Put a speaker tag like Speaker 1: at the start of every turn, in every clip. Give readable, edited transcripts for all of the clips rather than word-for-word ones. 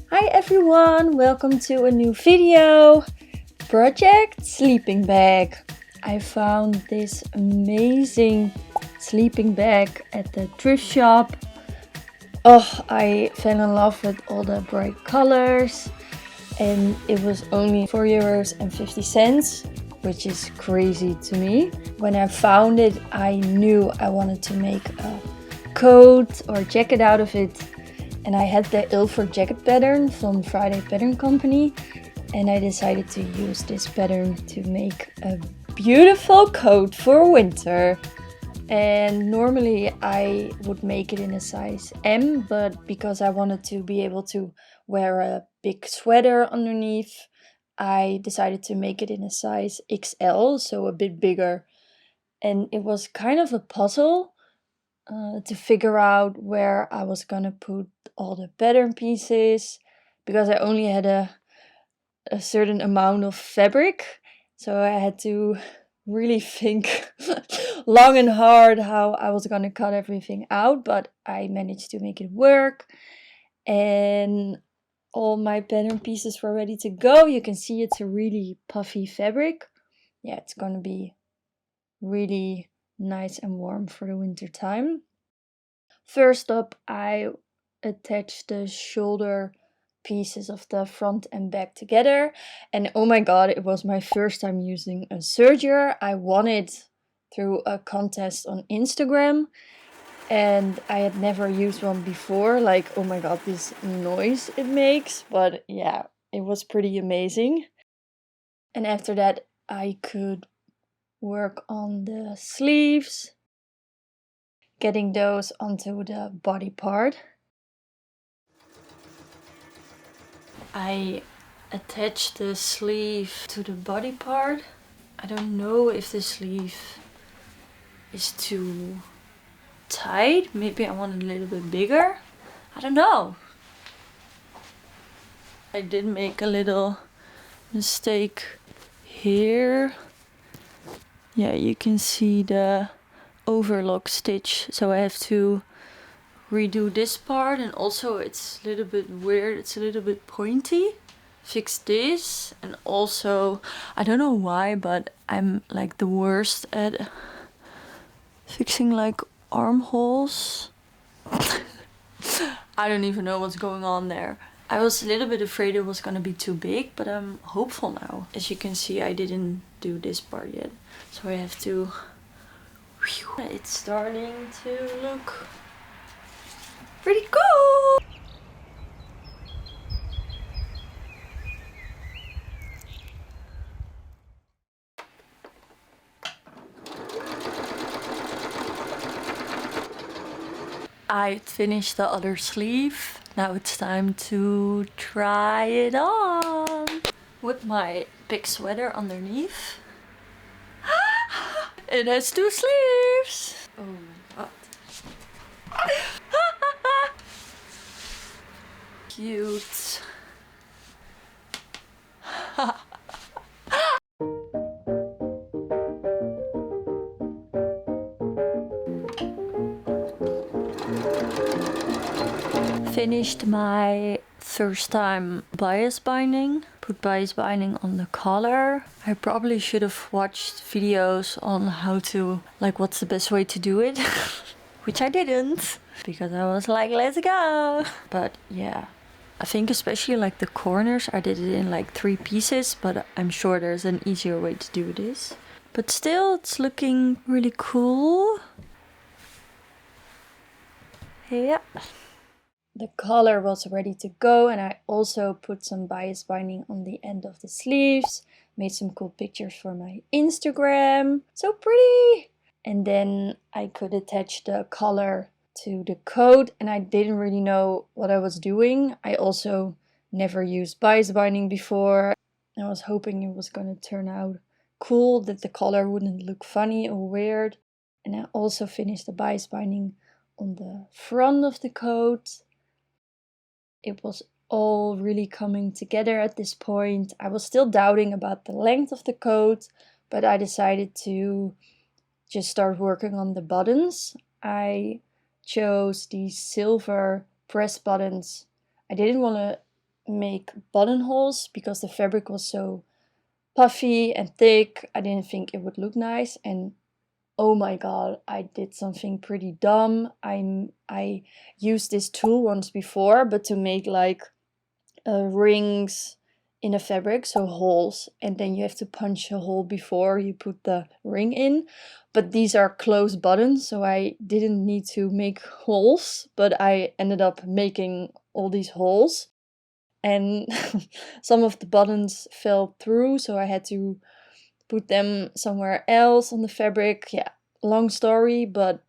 Speaker 1: Hi everyone, welcome to a new video. Project sleeping bag. I found this amazing sleeping bag at the thrift shop. Oh, I fell in love with all the bright colors and it was only €4.50, which is crazy to me. When I found it, I knew I wanted to make a coat or jacket out of it. And I had the Ilford jacket pattern from Friday Pattern Company, and I decided to use this pattern to make a beautiful coat for winter. And normally I would make it in a size M, but because I wanted to be able to wear a big sweater underneath, I decided to make it in a size XL, so a bit bigger. And it was kind of a puzzle to figure out where I was gonna put all the pattern pieces, because I only had a certain amount of fabric, so I had to really think long and hard how I was gonna cut everything out, but I managed to make it work and all my pattern pieces were ready to go. You can see it's a really puffy fabric. Yeah, it's gonna be really nice and warm for the winter time. First up, I attached the shoulder pieces of the front and back together, and oh my god, it was my first time using a serger. I won it through a contest on Instagram and I had never used one before. Like, oh my god, this noise it makes, but yeah, it was pretty amazing. And after that I could work on the sleeves, getting those onto the body part. I attached the sleeve to the body part. I don't know if the sleeve is too tight. Maybe I want it a little bit bigger. I don't know. I did make a little mistake here. Yeah, you can see the overlock stitch, so I have to redo this part, and also it's a little bit weird, it's a little bit pointy. Fix this, and also I don't know why, but I'm like the worst at fixing like armholes. I don't even know what's going on there. I was a little bit afraid it was gonna be too big, but I'm hopeful now. As you can see, I didn't do this part yet, so I have to. It's starting to look pretty cool. I finished the other sleeve. Now it's time to try it on with my big sweater underneath. It has two sleeves. Oh my god. Cute. Finished my first time bias binding. Put bias binding on the collar. I probably should have watched videos on how to, like, what's the best way to do it. Which I didn't, because I was like, let's go. But yeah, I think especially like the corners, I did it in like 3 pieces, but I'm sure there's an easier way to do this. But still, it's looking really cool. Yeah. The collar was ready to go, and I also put some bias binding on the end of the sleeves. Made some cool pictures for my Instagram. So pretty! And then I could attach the collar to the coat, and I didn't really know what I was doing. I also never used bias binding before. I was hoping it was going to turn out cool, that the collar wouldn't look funny or weird. And I also finished the bias binding on the front of the coat. It was all really coming together at this point. I was still doubting about the length of the coat, but I decided to just start working on the buttons. I chose these silver press buttons. I didn't want to make buttonholes because the fabric was so puffy and thick. I didn't think it would look nice, and oh my god, I did something pretty dumb. I used this tool once before, but to make like rings in a fabric, so holes, and then you have to punch a hole before you put the ring in. But these are closed buttons, so I didn't need to make holes, but I ended up making all these holes, and some of the buttons fell through, so I had to put them somewhere else on the fabric. Yeah, long story, but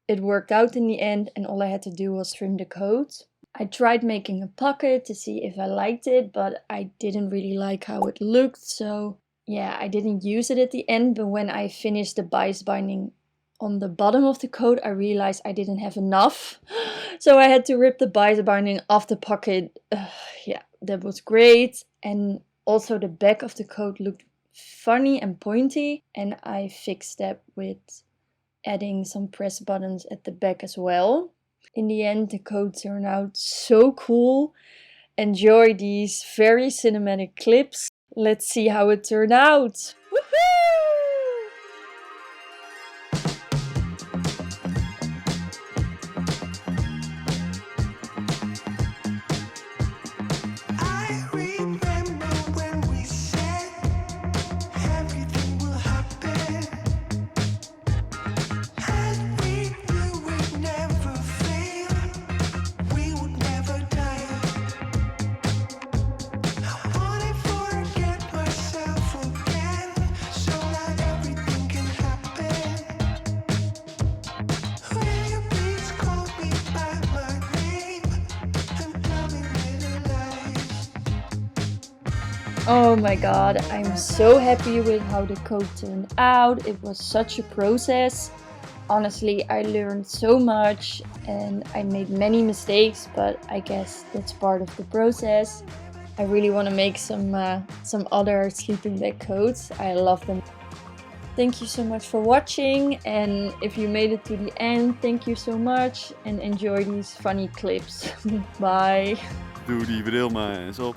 Speaker 1: it worked out in the end, and all I had to do was trim the coat. I tried making a pocket to see if I liked it, but I didn't really like how it looked, so yeah, I didn't use it at the end. But when I finished the bias binding on the bottom of the coat, I realized I didn't have enough, so I had to rip the bias binding off the pocket. Yeah, that was great. And also the back of the coat looked funny and pointy, and I fixed that with adding some press buttons at the back as well. In the end, the coat turned out so cool. Enjoy these very cinematic clips. Let's see how it turned out. Woohoo! Oh my god, I'm so happy with how the coat turned out. It was such a process. Honestly, I learned so much and I made many mistakes, but I guess that's part of the process. I really want to make some other sleeping bag coats. I love them. Thank you so much for watching, and if you made it to the end, thank you so much and enjoy these funny clips. Bye.
Speaker 2: Doe die bril maar eens op.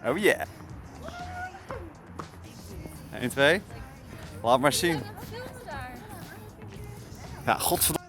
Speaker 2: Oh yeah. 1, 2. Laat maar zien. Ja, godverdomme.